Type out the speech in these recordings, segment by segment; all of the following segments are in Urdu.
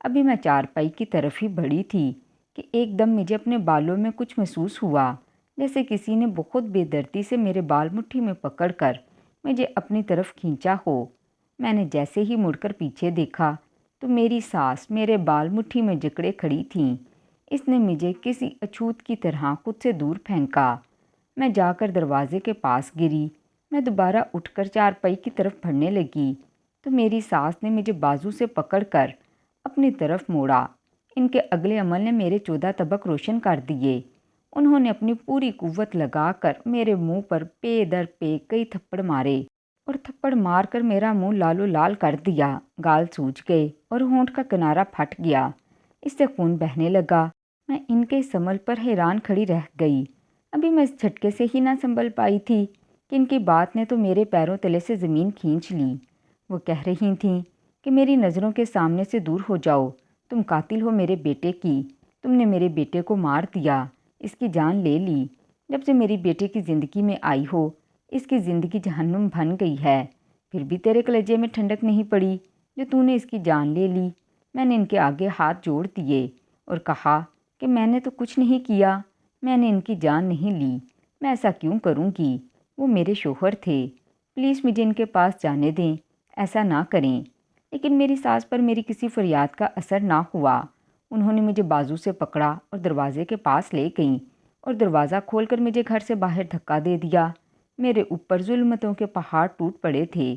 ابھی میں چارپائی کی طرف ہی بڑھی تھی کہ ایک دم مجھے اپنے بالوں میں کچھ محسوس ہوا، جیسے کسی نے بہت بے دردی سے میرے بال مٹھی میں پکڑ کر مجھے اپنی طرف کھینچا ہو۔ میں نے جیسے ہی مڑ کر پیچھے دیکھا تو میری ساس میرے بال مٹھی میں جکڑے کھڑی تھیں۔ اس نے مجھے کسی اچھوت کی طرح خود سے دور پھینکا۔ میں جا کر دروازے کے پاس گری۔ میں دوبارہ اٹھ کر چارپائی کی طرف بڑھنے لگی تو میری ساس نے مجھے بازو سے پکڑ کر اپنی طرف موڑا۔ ان کے اگلے عمل نے میرے 14 طبق روشن کر دیے۔ انہوں نے اپنی پوری قوت لگا کر میرے منہ پر پے در پے کئی تھپڑ مارے اور تھپڑ مار کر میرا منہ لالو لال کر دیا۔ گال سوج گئے اور ہونٹ کا کنارہ پھٹ گیا۔ اس سے خون بہنے لگا۔ میں ان کے اس عمل پر حیران کھڑی رہ گئی۔ ابھی میں اس جھٹکے سے ہی نہ سنبھل پائی تھی کہ ان کی بات نے تو میرے پیروں تلے سے زمین کھینچ لی۔ وہ کہہ رہی تھیں کہ میری نظروں کے سامنے سے دور ہو جاؤ، تم قاتل ہو میرے بیٹے کی، تم نے میرے بیٹے کو مار دیا، اس کی جان لے لی۔ جب سے میری بیٹے کی زندگی میں آئی ہو، اس کی زندگی جہنم بن گئی ہے، پھر بھی تیرے کلیجے میں ٹھنڈک نہیں پڑی جو تو نے اس کی جان لے لی۔ میں نے ان کے آگے ہاتھ جوڑ دیے اور کہا کہ میں نے تو کچھ نہیں کیا، میں نے ان کی جان نہیں لی، میں ایسا کیوں کروں گی؟ وہ میرے شوہر تھے، پلیز مجھے ان کے پاس جانے دیں، ایسا نہ کریں۔ لیکن میری ساس پر میری کسی فریاد کا اثر نہ ہوا۔ انہوں نے مجھے بازو سے پکڑا اور دروازے کے پاس لے گئیں اور دروازہ کھول کر مجھے گھر سے باہر دھکا دے دیا۔ میرے اوپر ظلمتوں کے پہاڑ ٹوٹ پڑے تھے،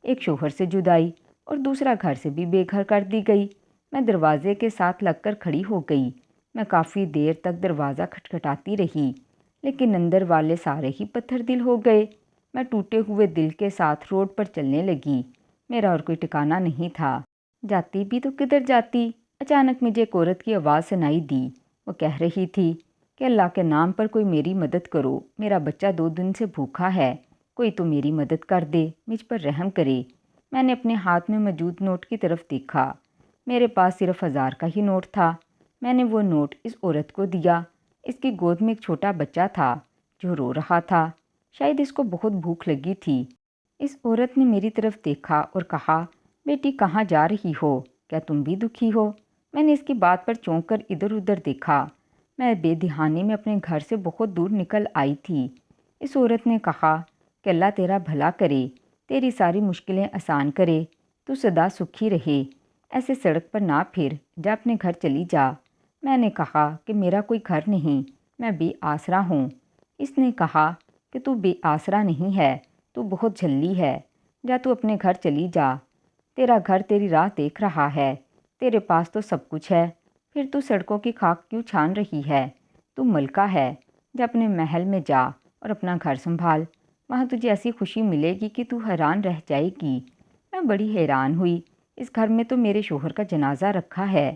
ایک شوہر سے جدائی اور دوسرا گھر سے بھی بے گھر کر دی گئی۔ میں دروازے کے ساتھ لگ کر کھڑی ہو گئی۔ میں کافی دیر تک دروازہ کھٹکھٹاتی رہی، لیکن اندر والے سارے ہی پتھر دل ہو گئے۔ میں ٹوٹے ہوئے دل کے ساتھ روڈ پر چلنے لگی۔ میرا اور کوئی ٹھکانہ نہیں تھا۔ جاتی بھی تو کدھر جاتی؟ اچانک مجھے ایک عورت کی آواز سنائی دی۔ وہ کہہ رہی تھی کہ اللہ کے نام پر کوئی میری مدد کرو، میرا بچہ 2 دن سے بھوکا ہے، کوئی تو میری مدد کر دے، مجھ پر رحم کرے۔ میں نے اپنے ہاتھ میں موجود نوٹ کی طرف دیکھا۔ میرے پاس صرف 1000 کا ہی نوٹ تھا۔ میں نے وہ نوٹ اس عورت کو دیا۔ اس کی گود میں ایک چھوٹا بچہ تھا جو رو رہا تھا، شاید اس کو بہت بھوک لگی تھی۔ اس عورت نے میری طرف دیکھا اور کہا، بیٹی کہاں جا رہی ہو؟ کیا تم بھی دکھی ہو؟ میں نے اس کی بات پر چونک کر ادھر ادھر دیکھا۔ میں بے دہانی میں اپنے گھر سے بہت دور نکل آئی تھی۔ اس عورت نے کہا کہ اللہ تیرا بھلا کرے، تیری ساری مشکلیں آسان کرے، تو سدا سکھی رہے، ایسے سڑک پر نہ پھر، جا اپنے گھر چلی جا۔ میں نے کہا کہ میرا کوئی گھر نہیں، میں بے آسرا ہوں۔ اس نے کہا کہ تو بے آسرا نہیں ہے، تو بہت جھلی ہے، جا تو اپنے گھر چلی جا، تیرا گھر تیری راہ دیکھ رہا ہے، تیرے پاس تو سب کچھ ہے، پھر تو سڑکوں کی خاک کیوں چھان رہی ہے؟ تو ملکہ ہے، جا اپنے محل میں جا اور اپنا گھر سنبھال، وہاں تجھے ایسی خوشی ملے گی کہ تو حیران رہ جائے گی۔ میں بڑی حیران ہوئی، اس گھر میں تو میرے شوہر کا جنازہ رکھا ہے،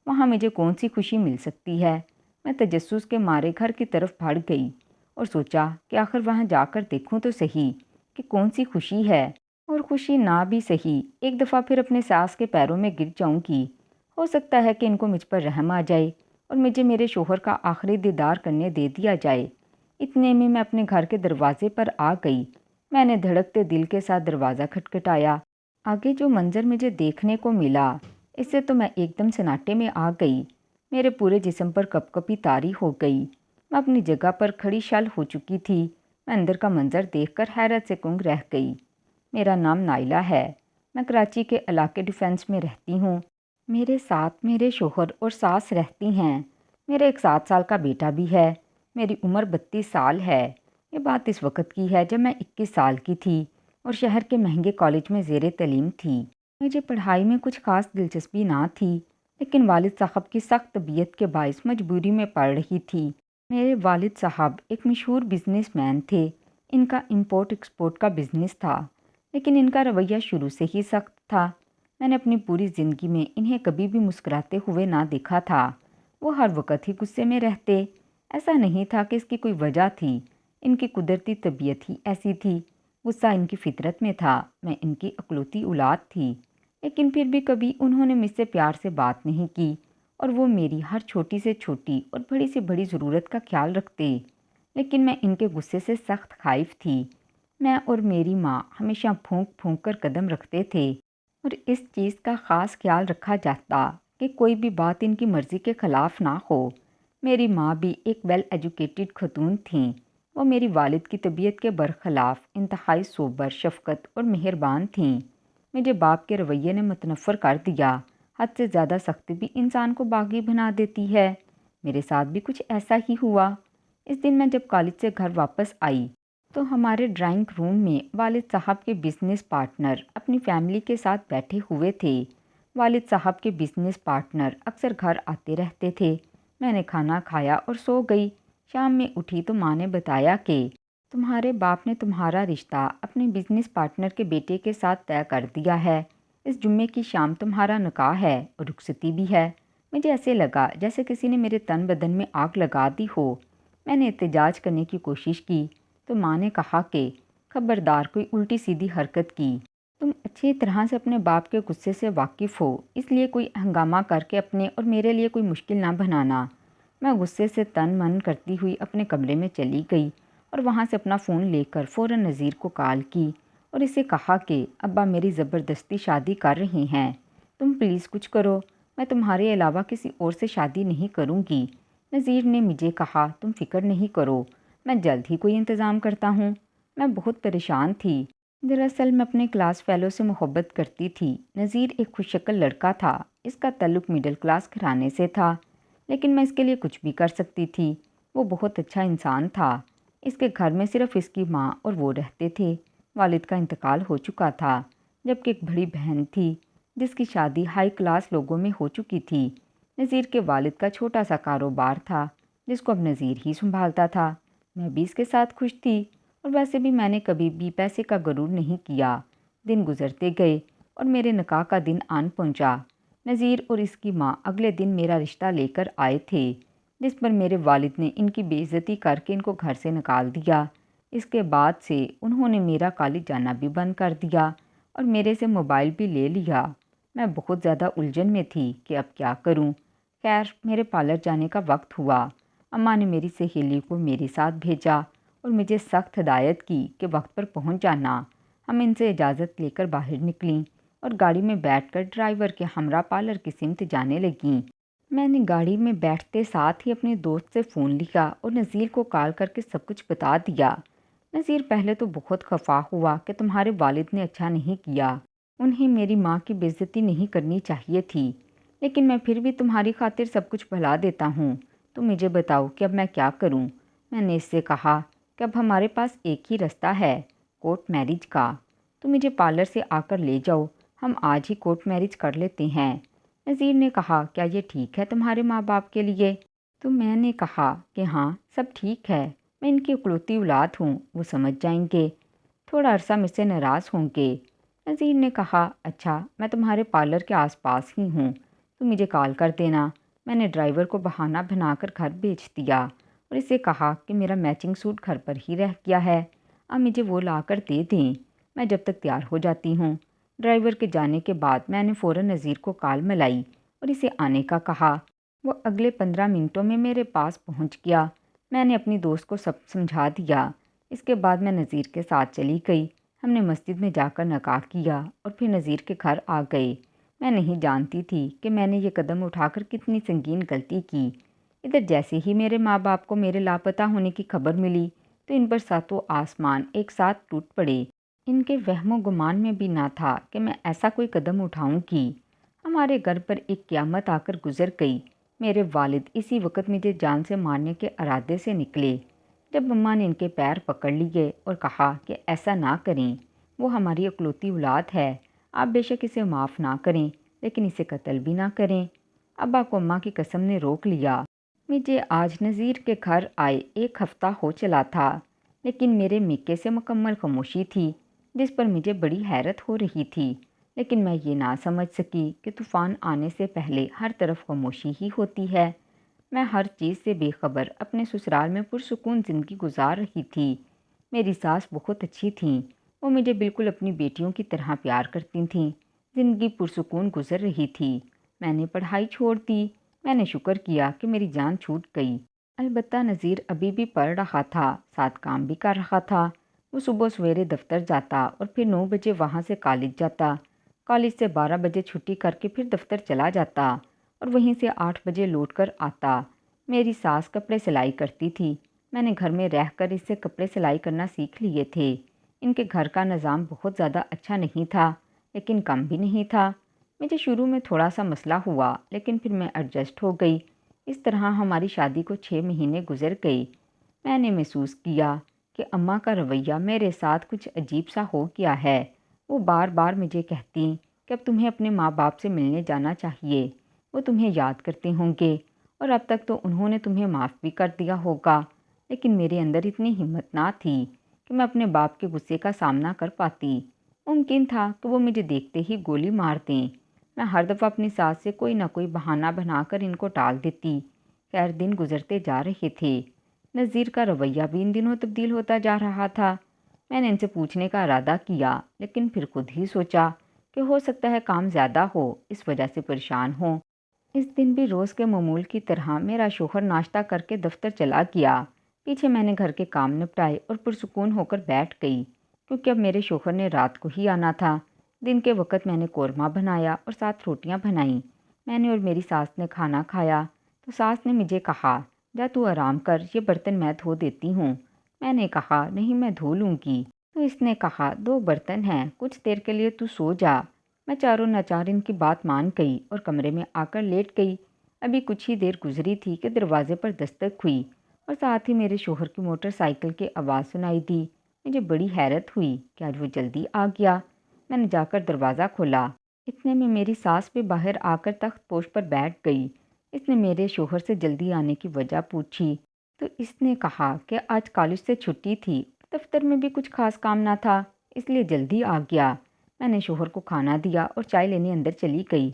وہاں مجھے کون سی خوشی مل سکتی ہے؟ میں تجسس کے مارے گھر کی طرف بڑھ گئی اور سوچا کہ آخر وہاں جا کر دیکھوں تو صحیح کہ کون سی خوشی ہے، اور خوشی نہ بھی صحیح، ایک دفعہ پھر اپنے ساس کے پیروں میں گر جاؤں گی۔ ہو سکتا ہے کہ ان کو مجھ پر رحم آ جائے اور مجھے میرے شوہر کا آخری دیدار کرنے دے دیا جائے۔ اتنے میں اپنے گھر کے دروازے پر آ گئی۔ میں نے دھڑکتے دل کے ساتھ دروازہ کھٹکھٹایا۔ آگے جو منظر مجھے دیکھنے کو ملا، اس سے تو میں ایک دم سناٹے میں آ گئی۔ میرے پورے جسم پر کپ کپی طاری ہو گئی۔ میں اپنی جگہ پر کھڑی شل ہو چکی تھی۔ میں اندر کا منظر دیکھ کر حیرت سے گنگ رہ گئی۔ میرا نام نائلہ ہے، میں کراچی کے علاقے ڈیفینس میں رہتی ہوں۔ میرے ساتھ میرے شوہر اور ساس رہتی ہیں۔ میرا ایک 7 سال کا بیٹا بھی ہے۔ میری عمر 32 سال ہے۔ یہ بات اس وقت کی ہے جب میں 21 سال کی تھی اور شہر کے مہنگے کالج میں زیر تعلیم تھی۔ مجھے پڑھائی میں کچھ خاص دلچسپی نہ تھی، لیکن والد صاحب کی سخت طبیعت کے باعث مجبوری میں پڑھ رہی تھی۔ میرے والد صاحب ایک مشہور بزنس مین تھے۔ ان کا امپورٹ ایکسپورٹ کا بزنس تھا، لیکن ان کا رویہ شروع سے ہی سخت تھا۔ میں نے اپنی پوری زندگی میں انہیں کبھی بھی مسکراتے ہوئے نہ دیکھا تھا۔ وہ ہر وقت ہی غصے میں رہتے۔ ایسا نہیں تھا کہ اس کی کوئی وجہ تھی، ان کی قدرتی طبیعت ہی ایسی تھی۔ غصہ ان کی فطرت میں تھا۔ میں ان کی اکلوتی اولاد تھی، لیکن پھر بھی کبھی انہوں نے مجھ سے پیار سے بات نہیں کی، اور وہ میری ہر چھوٹی سے چھوٹی اور بڑی سے بڑی ضرورت کا خیال رکھتے۔ لیکن میں ان کے غصے سے سخت خائف تھی۔ میں اور میری ماں ہمیشہ پھونک پھونک کر قدم رکھتے تھے، اور اس چیز کا خاص خیال رکھا جاتا کہ کوئی بھی بات ان کی مرضی کے خلاف نہ ہو۔ میری ماں بھی ایک ویل ایجوکیٹڈ خاتون تھیں۔ وہ میری والد کی طبیعت کے برخلاف انتہائی صوبر، شفقت اور مہربان تھیں۔ مجھے باپ کے رویے نے متنفر کر دیا۔ حد سے زیادہ سختی بھی انسان کو باغی بنا دیتی ہے۔ میرے ساتھ بھی کچھ ایسا ہی ہوا۔ اس دن میں جب کالج سے گھر واپس آئی تو ہمارے ڈرائنگ روم میں والد صاحب کے بزنس پارٹنر اپنی فیملی کے ساتھ بیٹھے ہوئے تھے۔ والد صاحب کے بزنس پارٹنر اکثر گھر آتے رہتے تھے۔ میں نے کھانا کھایا اور سو گئی۔ شام میں اٹھی تو ماں نے بتایا کہ تمہارے باپ نے تمہارا رشتہ اپنے بزنس پارٹنر کے بیٹے کے ساتھ طے کر دیا ہے۔ اس جمعے کی شام تمہارا نکاح ہے اور رخصتی بھی ہے۔ مجھے ایسے لگا جیسے کسی نے میرے تن بدن میں آگ لگا دی ہو۔ میں نے احتجاج کرنے کی کوشش کی تو ماں نے کہا کہ خبردار کوئی الٹی سیدھی حرکت کی۔ تم اچھی طرح سے اپنے باپ کے غصے سے واقف ہو، اس لیے کوئی ہنگامہ کر کے اپنے اور میرے لیے کوئی مشکل نہ بنانا۔ میں غصے سے تن من کرتی ہوئی اپنے کمرے میں چلی گئی اور وہاں سے اپنا فون لے کر فوراً نذیر کو کال کی اور اسے کہا کہ ابا میری زبردستی شادی کر رہے ہیں، تم پلیز کچھ کرو، میں تمہارے علاوہ کسی اور سے شادی نہیں کروں گی۔ نذیر نے مجھے کہا تم فکر نہیں کرو، میں جلد ہی کوئی انتظام کرتا ہوں۔ میں بہت پریشان تھی۔ دراصل میں اپنے کلاس فیلو سے محبت کرتی تھی۔ نذیر ایک خوش شکل لڑکا تھا، اس کا تعلق مڈل کلاس گھرانے سے تھا، لیکن میں اس کے لیے کچھ بھی کر سکتی تھی۔ وہ بہت اچھا انسان تھا۔ اس کے گھر میں صرف اس کی ماں اور وہ رہتے تھے۔ والد کا انتقال ہو چکا تھا، جبکہ ایک بڑی بہن تھی جس کی شادی ہائی کلاس لوگوں میں ہو چکی تھی۔ نذیر کے والد کا چھوٹا سا کاروبار تھا جس کو اب نذیر ہی سنبھالتا تھا۔ میں بھی اس کے ساتھ خوش تھی اور ویسے بھی میں نے کبھی بھی پیسے کا غرور نہیں کیا۔ دن گزرتے گئے اور میرے نکاح کا دن آن پہنچا۔ نذیر اور اس کی ماں اگلے دن میرا رشتہ لے کر آئے تھے، جس پر میرے والد نے ان کی بے عزتی کر کے ان کو گھر سے نکال دیا۔ اس کے بعد سے انہوں نے میرا کالج جانا بھی بند کر دیا اور میرے سے موبائل بھی لے لیا۔ میں بہت زیادہ الجھن میں تھی کہ اب کیا کروں۔ خیر، میرے پارلر جانے کا وقت ہوا۔ اماں نے میری سہیلی کو میرے ساتھ بھیجا اور مجھے سخت ہدایت کی کہ وقت پر پہنچ جانا۔ ہم ان سے اجازت لے کر باہر نکلیں اور گاڑی میں بیٹھ کر ڈرائیور کے ہمراہ پارلر کی سمت جانے لگیں۔ میں نے گاڑی میں بیٹھتے ساتھ ہی اپنے دوست سے فون لیا اور نذیر کو کال کر کے سب کچھ بتا دیا۔ نذیر پہلے تو بہت خفا ہوا کہ تمہارے والد نے اچھا نہیں کیا، انہیں میری ماں کی بے عزتی نہیں کرنی چاہیے تھی، لیکن میں پھر بھی تمہاری خاطر سب کچھ بھلا دیتا ہوں، تم مجھے بتاؤ کہ اب میں کیا کروں۔ میں نے اس سے کہا کہ اب ہمارے پاس ایک ہی رستہ ہے، کورٹ میرج کا۔ تم مجھے پارلر سے آ کر لے جاؤ، ہم آج ہی کورٹ میرج کر لیتے ہیں۔ نذیر نے کہا کیا یہ ٹھیک ہے تمہارے ماں باپ کے لیے؟ تو میں نے کہا کہ ہاں سب ٹھیک ہے، میں ان کی اکلوتی اولاد ہوں، وہ سمجھ جائیں گے، تھوڑا عرصہ مجھ سے ناراض ہوں گے۔ نذیر نے کہا اچھا، میں تمہارے پارلر کے آس پاس ہی ہوں، تم مجھے کال کر دینا۔ میں نے ڈرائیور کو بہانہ بنا کر گھر بھیج دیا اور اسے کہا کہ میرا میچنگ سوٹ گھر پر ہی رہ گیا ہے، اب مجھے وہ لا کر دے دیں، میں جب تک تیار ہو جاتی ہوں۔ ڈرائیور کے جانے کے بعد میں نے فوراً نذیر کو کال ملائی اور اسے آنے کا کہا۔ وہ اگلے 15 منٹوں میں میرے پاس پہنچ گیا۔ میں نے اپنی دوست کو سب سمجھا دیا۔ اس کے بعد میں نذیر کے ساتھ چلی گئی۔ ہم نے مسجد میں جا کر نکاح کیا اور پھر نذیر کے گھر آ گئے۔ میں نہیں جانتی تھی کہ میں نے یہ قدم اٹھا کر کتنی سنگین غلطی کی۔ ادھر جیسے ہی میرے ماں باپ کو میرے لاپتہ ہونے کی خبر ملی تو ان پر ساتوں آسمان ایک ساتھ ٹوٹ پڑے۔ ان کے وہم و گمان میں بھی نہ تھا کہ میں ایسا کوئی قدم اٹھاؤں گی۔ ہمارے گھر پر ایک قیامت آ کر گزر گئی۔ میرے والد اسی وقت مجھے جان سے مارنے کے ارادے سے نکلے۔ جب اماں نے ان کے پیر پکڑ لیے اور کہا کہ ایسا نہ کریں، وہ ہماری اکلوتی اولاد ہے، آپ بے شک اسے معاف نہ کریں لیکن اسے قتل بھی نہ کریں۔ ابا کو اماں کی قسم نے روک لیا۔ مجھے آج نذیر کے گھر آئے 1 ہفتہ ہو چلا تھا، لیکن میرے میکے سے مکمل خاموشی تھی، جس پر مجھے بڑی حیرت ہو رہی تھی، لیکن میں یہ نہ سمجھ سکی کہ طوفان آنے سے پہلے ہر طرف خاموشی ہی ہوتی ہے۔ میں ہر چیز سے بے خبر اپنے سسرال میں پرسکون زندگی گزار رہی تھی۔ میری ساس بہت اچھی تھیں، وہ مجھے بالکل اپنی بیٹیوں کی طرح پیار کرتی تھیں۔ زندگی پرسکون گزر رہی تھی۔ میں نے پڑھائی چھوڑ دی۔ میں نے شکر کیا کہ میری جان چھوٹ گئی۔ البتہ نذیر ابھی بھی پڑھ رہا تھا، ساتھ کام بھی کر رہا تھا۔ وہ صبح سویرے دفتر جاتا اور پھر 9 بجے وہاں سے کالج جاتا، کالج سے 12 بجے چھٹی کر کے پھر دفتر چلا جاتا اور وہیں سے 8 بجے لوٹ کر آتا۔ میری ساس کپڑے سلائی کرتی تھی۔ میں نے گھر میں رہ کر اس سے کپڑے سلائی کرنا سیکھ لیے تھے۔ ان کے گھر کا نظام بہت زیادہ اچھا نہیں تھا، لیکن کم بھی نہیں تھا۔ مجھے شروع میں تھوڑا سا مسئلہ ہوا، لیکن پھر میں ایڈجسٹ ہو گئی۔ اس طرح ہماری شادی کو 6 مہینے گزر گئے۔ میں نے محسوس کیا کہ اماں کا رویہ میرے ساتھ کچھ عجیب سا ہو گیا ہے۔ وہ بار بار مجھے کہتی کہ اب تمہیں اپنے ماں باپ سے ملنے جانا چاہیے، وہ تمہیں یاد کرتے ہوں گے، اور اب تک تو انہوں نے تمہیں معاف بھی کر دیا ہوگا۔ لیکن میرے اندر اتنی ہمت نہ تھی کہ میں اپنے باپ کے غصے کا سامنا کر پاتی۔ ممکن تھا کہ وہ مجھے دیکھتے ہی گولی مار دیں۔ میں ہر دفعہ اپنی ساس سے کوئی نہ کوئی بہانہ بنا کر ان کو ٹال دیتی۔ خیر دن گزرتے جا رہے تھے۔ نذیر کا رویہ بھی ان دنوں تبدیل ہوتا جا رہا تھا۔ میں نے ان سے پوچھنے کا ارادہ کیا، لیکن پھر خود ہی سوچا کہ ہو سکتا ہے کام زیادہ ہو، اس وجہ سے پریشان ہوں۔ اس دن بھی روز کے معمول کی طرح میرا شوہر ناشتہ کر کے دفتر چلا گیا۔ پیچھے میں نے گھر کے کام نپٹائے اور پرسکون ہو کر بیٹھ گئی، کیونکہ اب میرے شوہر نے رات کو ہی آنا تھا۔ دن کے وقت میں نے قورمہ بنایا اور 7 روٹیاں بنائیں۔ میں نے اور میری ساس نے کھانا کھایا تو ساس نے مجھے کہا، جا تو آرام کر، یہ برتن میں دھو دیتی ہوں۔ میں نے کہا، نہیں میں دھو لوں گی۔ تو اس نے کہا، 2 برتن ہیں، کچھ دیر کے لیے تو سو جا۔ میں چاروں ناچار ان کی بات مان گئی اور کمرے میں آ کر لیٹ گئی۔ ابھی کچھ ہی دیر گزری تھی کہ دروازے پر دستک ہوئی اور ساتھ ہی میرے شوہر کی موٹر سائیکل کی آواز سنائی دی۔ مجھے بڑی حیرت ہوئی کہ آج وہ جلدی آ گیا۔ میں نے جا کر دروازہ کھولا۔ اتنے میں میری ساس بھی باہر آ کر تخت پوش پر بیٹھ گئی۔ اس نے میرے شوہر سے جلدی آنے کی وجہ پوچھی تو اس نے کہا کہ آج کالج سے چھٹی تھی، دفتر میں بھی کچھ خاص کام نہ تھا، اس لیے جلدی آ گیا۔ میں نے شوہر کو کھانا دیا اور چائے لینے اندر چلی گئی۔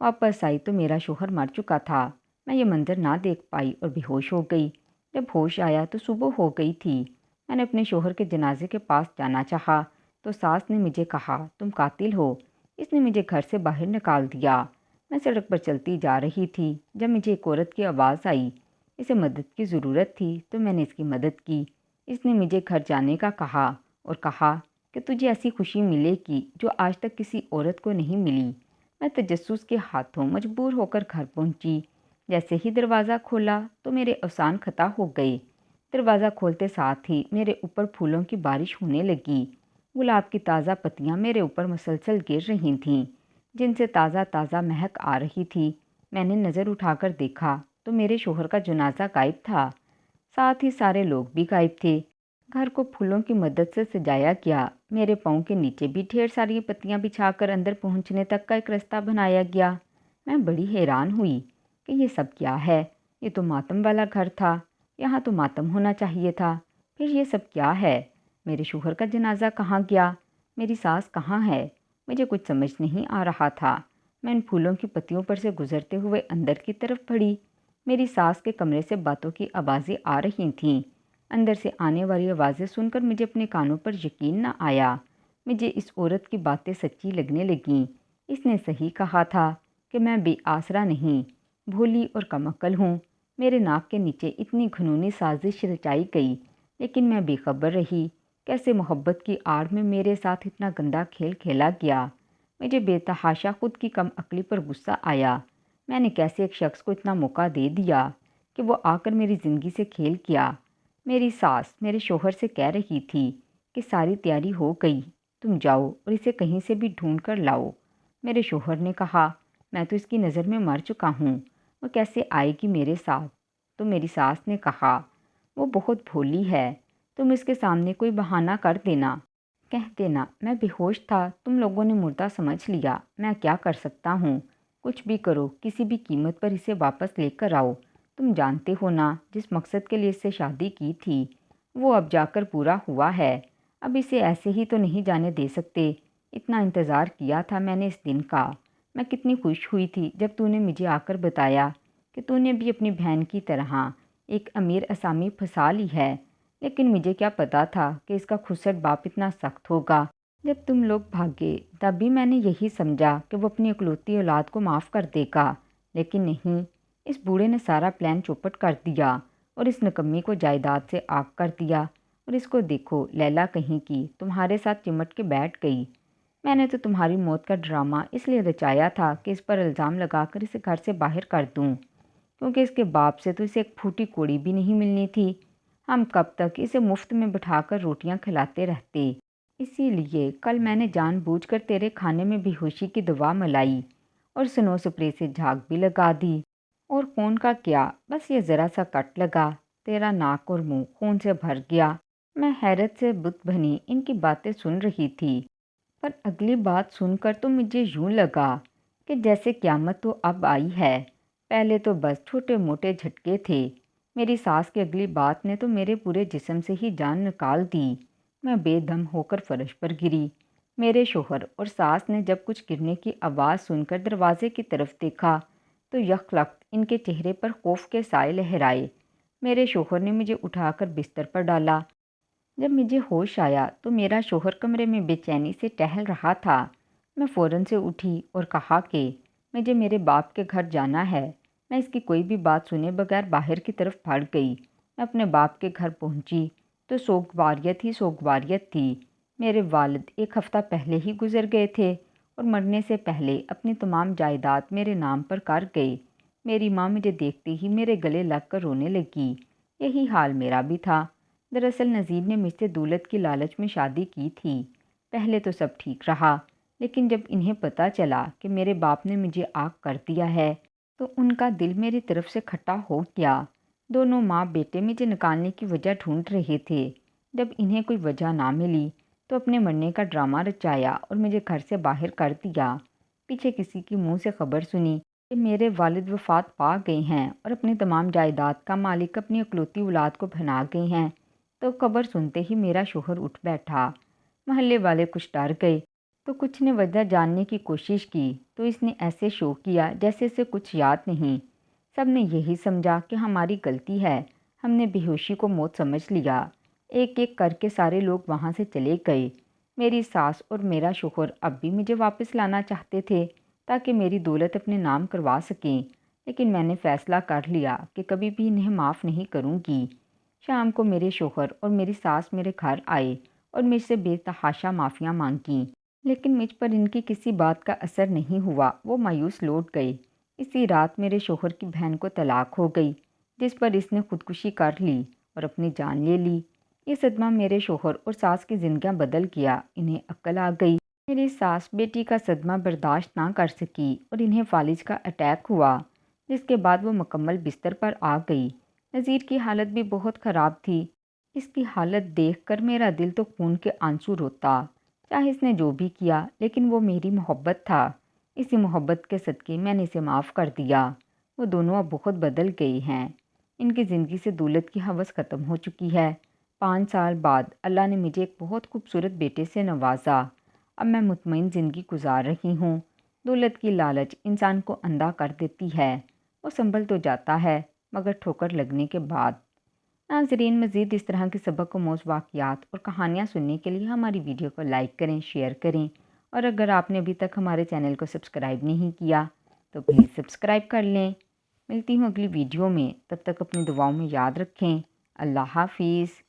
واپس آئی تو میرا شوہر مر چکا تھا۔ میں یہ منظر نہ دیکھ پائی اور بے ہوش ہو گئی۔ جب ہوش آیا تو صبح ہو گئی تھی۔ میں نے اپنے شوہر کے جنازے کے پاس جانا چاہا تو ساس نے مجھے کہا، تم قاتل ہو۔ اس نے مجھے گھر سے باہر نکال دیا۔ میں سڑک پر چلتی جا رہی تھی جب مجھے ایک عورت کی آواز آئی۔ اسے مدد کی ضرورت تھی تو میں نے اس کی مدد کی۔ اس نے مجھے گھر جانے کا کہا اور کہا کہ تجھے ایسی خوشی ملے گی جو آج تک کسی عورت کو نہیں ملی۔ میں تجسس کے ہاتھوں مجبور ہو کر گھر پہنچی۔ جیسے ہی دروازہ کھولا تو میرے اوزان خطا ہو گئے۔ دروازہ کھولتے ساتھ ہی میرے اوپر پھولوں کی بارش ہونے لگی۔ گلاب کی تازہ پتیاں میرے اوپر مسلسل گر رہی تھیں، جن سے تازہ تازہ مہک آ رہی تھی۔ میں نے نظر اٹھا کر دیکھا تو میرے شوہر کا جنازہ غائب تھا، ساتھ ہی سارے لوگ بھی غائب تھے۔ گھر کو پھولوں کی مدد سے سجایا گیا۔ میرے پاؤں کے نیچے بھی ڈھیر ساری پتیاں بچھا کر اندر پہنچنے تک کا ایک رستہ بنایا گیا۔ میں بڑی حیران ہوئی کہ یہ سب کیا ہے۔ یہ تو ماتم والا گھر تھا، یہاں تو ماتم ہونا چاہیے تھا، پھر یہ سب کیا ہے؟ میرے شوہر کا جنازہ کہاں گیا؟ میری ساس کہاں ہے؟ مجھے کچھ سمجھ نہیں آ رہا تھا۔ میں ان پھولوں کی پتیوں پر سے گزرتے ہوئے اندر کی طرف بڑھی۔ میری ساس کے کمرے سے باتوں کی آوازیں آ رہی تھیں۔ اندر سے آنے والی آوازیں سن کر مجھے اپنے کانوں پر یقین نہ آیا۔ مجھے اس عورت کی باتیں سچی لگنے لگیں۔ اس نے صحیح کہا تھا کہ میں بے آسرا نہیں، بھولی اور کم عقل ہوں۔ میرے ناک کے نیچے اتنی گھنونی سازش رچائی گئی، لیکن میں بے خبر رہی۔ کیسے محبت کی آڑ میں میرے ساتھ اتنا گندا کھیل کھیلا گیا۔ مجھے بے تحاشا خود کی کم عقلی پر غصہ آیا۔ میں نے کیسے ایک شخص کو اتنا موقع دے دیا کہ وہ آ کر میری زندگی سے کھیل کیا۔ میری ساس میرے شوہر سے کہہ رہی تھی کہ ساری تیاری ہو گئی، تم جاؤ اور اسے کہیں سے بھی ڈھونڈ کر لاؤ۔ میرے شوہر نے کہا، میں تو اس کی نظر میں مر چکا ہوں، وہ کیسے آئے گی میرے ساتھ؟ تو میری ساس نے کہا، وہ بہت بھولی ہے، تم اس کے سامنے کوئی بہانہ کر دینا، کہہ دینا میں بے ہوش تھا، تم لوگوں نے مردہ سمجھ لیا، میں کیا کر سکتا ہوں؟ کچھ بھی کرو، کسی بھی قیمت پر اسے واپس لے کر آؤ۔ تم جانتے ہو نا جس مقصد کے لیے اس سے شادی کی تھی وہ اب جا کر پورا ہوا ہے۔ اب اسے ایسے ہی تو نہیں جانے دے سکتے۔ اتنا انتظار کیا تھا میں نے اس دن کا۔ میں کتنی خوش ہوئی تھی جب تو نے مجھے آ کر بتایا کہ تو نے بھی اپنی بہن کی طرح ایک امیر اسامی پھنسا لی ہے، لیکن مجھے کیا پتا تھا کہ اس کا کھسٹ باپ اتنا سخت ہوگا۔ جب تم لوگ بھاگے تب بھی میں نے یہی سمجھا کہ وہ اپنی اکلوتی اولاد کو معاف کر دے گا، لیکن نہیں، اس بوڑھے نے سارا پلان چوپٹ کر دیا اور اس نکمی کو جائیداد سے آگ کر دیا۔ اور اس کو دیکھو، لیلا کہیں کی تمہارے ساتھ چمٹ کے بیٹھ گئی۔ میں نے تو تمہاری موت کا ڈرامہ اس لیے رچایا تھا کہ اس پر الزام لگا کر اسے گھر سے باہر کر دوں، کیونکہ اس کے باپ سے تو اسے ایک پھوٹی کوڑی بھی نہیں ملنی تھی۔ ہم کب تک اسے مفت میں بٹھا کر روٹیاں کھلاتے رہتے۔ اسی لیے کل میں نے جان بوجھ کر تیرے کھانے میں بے ہوشی کی دوا ملائی اور سنو سپرے سے جھاگ بھی لگا دی۔ اور خون کا کیا، بس یہ ذرا سا کٹ لگا، تیرا ناک اور منہ خون سے بھر گیا۔ میں حیرت سے بت بنی ان کی باتیں سن رہی تھی، پر اگلی بات سن کر تو مجھے یوں لگا کہ جیسے قیامت تو اب آئی ہے۔ پہلے تو بس چھوٹے موٹے جھٹکے تھے، میری ساس کی اگلی بات نے تو میرے پورے جسم سے ہی جان نکال دی۔ میں بے دم ہو کر فرش پر گری۔ میرے شوہر اور ساس نے جب کچھ گرنے کی آواز سن کر دروازے کی طرف دیکھا تو یکلخت ان کے چہرے پر خوف کے سائے لہرائے۔ میرے شوہر نے مجھے اٹھا کر بستر پر ڈالا۔ جب مجھے ہوش آیا تو میرا شوہر کمرے میں بے چینی سے ٹہل رہا تھا۔ میں فوراً سے اٹھی اور کہا کہ مجھے میرے باپ کے گھر جانا ہے۔ میں اس کی کوئی بھی بات سنے بغیر باہر کی طرف بھاگ گئی۔ میں اپنے باپ کے گھر پہنچی تو سوگواریت ہی سوگواریت تھی۔ میرے والد ایک ہفتہ پہلے ہی گزر گئے تھے اور مرنے سے پہلے اپنی تمام جائیداد میرے نام پر کر گئے۔ میری ماں مجھے دیکھتے ہی میرے گلے لگ کر رونے لگی۔ یہی حال میرا بھی تھا۔ دراصل نذیر نے مجھ سے دولت کی لالچ میں شادی کی تھی۔ پہلے تو سب ٹھیک رہا، لیکن جب انہیں پتہ چلا کہ میرے باپ نے مجھے آگ کر دیا ہے تو ان کا دل میری طرف سے کھٹا ہو گیا۔ دونوں ماں بیٹے مجھے نکالنے کی وجہ ڈھونڈ رہے تھے۔ جب انہیں کوئی وجہ نہ ملی تو اپنے مرنے کا ڈرامہ رچایا اور مجھے گھر سے باہر کر دیا۔ پیچھے کسی کی منہ سے خبر سنی کہ میرے والد وفات پا گئے ہیں اور اپنی تمام جائیداد کا مالک اپنی اکلوتی اولاد کو بنا گئے ہیں تو خبر سنتے ہی میرا شوہر اٹھ بیٹھا۔ محلے والے کچھ ڈر گئے تو کچھ نے وجہ جاننے کی کوشش کی تو اس نے ایسے شو کیا جیسے اسے کچھ یاد نہیں۔ سب نے یہی سمجھا کہ ہماری غلطی ہے، ہم نے بے ہوشی کو موت سمجھ لیا۔ ایک ایک کر کے سارے لوگ وہاں سے چلے گئے۔ میری ساس اور میرا شوہر اب بھی مجھے واپس لانا چاہتے تھے تاکہ میری دولت اپنے نام کروا سکیں، لیکن میں نے فیصلہ کر لیا کہ کبھی بھی انہیں معاف نہیں کروں گی۔ شام کو میرے شوہر اور میری ساس میرے گھر آئے اور مجھ سے بے تحاشا معافیاں مانگیں، لیکن مجھ پر ان کی کسی بات کا اثر نہیں ہوا۔ وہ مایوس لوٹ گئے۔ اسی رات میرے شوہر کی بہن کو طلاق ہو گئی، جس پر اس نے خودکشی کر لی اور اپنی جان لے لی۔ یہ صدمہ میرے شوہر اور ساس کی زندگیاں بدل گیا۔ انہیں عقل آ گئی۔ میری ساس بیٹی کا صدمہ برداشت نہ کر سکی اور انہیں فالج کا اٹیک ہوا، جس کے بعد وہ مکمل بستر پر آ گئی۔ نذیر کی حالت بھی بہت خراب تھی۔ اس کی حالت دیکھ کر میرا دل تو خون کے آنسو روتا۔ چاہے اس نے جو بھی کیا، لیکن وہ میری محبت تھا۔ اسی محبت کے صدقے میں نے اسے معاف کر دیا۔ وہ دونوں اب بہت بدل گئی ہیں۔ ان کی زندگی سے دولت کی ہوس ختم ہو چکی ہے۔ 5 سال بعد اللہ نے مجھے ایک بہت خوبصورت بیٹے سے نوازا۔ اب میں مطمئن زندگی گزار رہی ہوں۔ دولت کی لالچ انسان کو اندھا کر دیتی ہے۔ وہ سنبھل تو جاتا ہے مگر ٹھوکر لگنے کے بعد۔ ناظرین، مزید اس طرح کے سبق آموز واقعات اور کہانیاں سننے کے لیے ہماری ویڈیو کو لائک کریں، شیئر کریں، اور اگر آپ نے ابھی تک ہمارے چینل کو سبسکرائب نہیں کیا تو پلیز سبسکرائب کر لیں۔ ملتی ہوں اگلی ویڈیو میں، تب تک اپنی دعاؤں میں یاد رکھیں۔ اللہ حافظ۔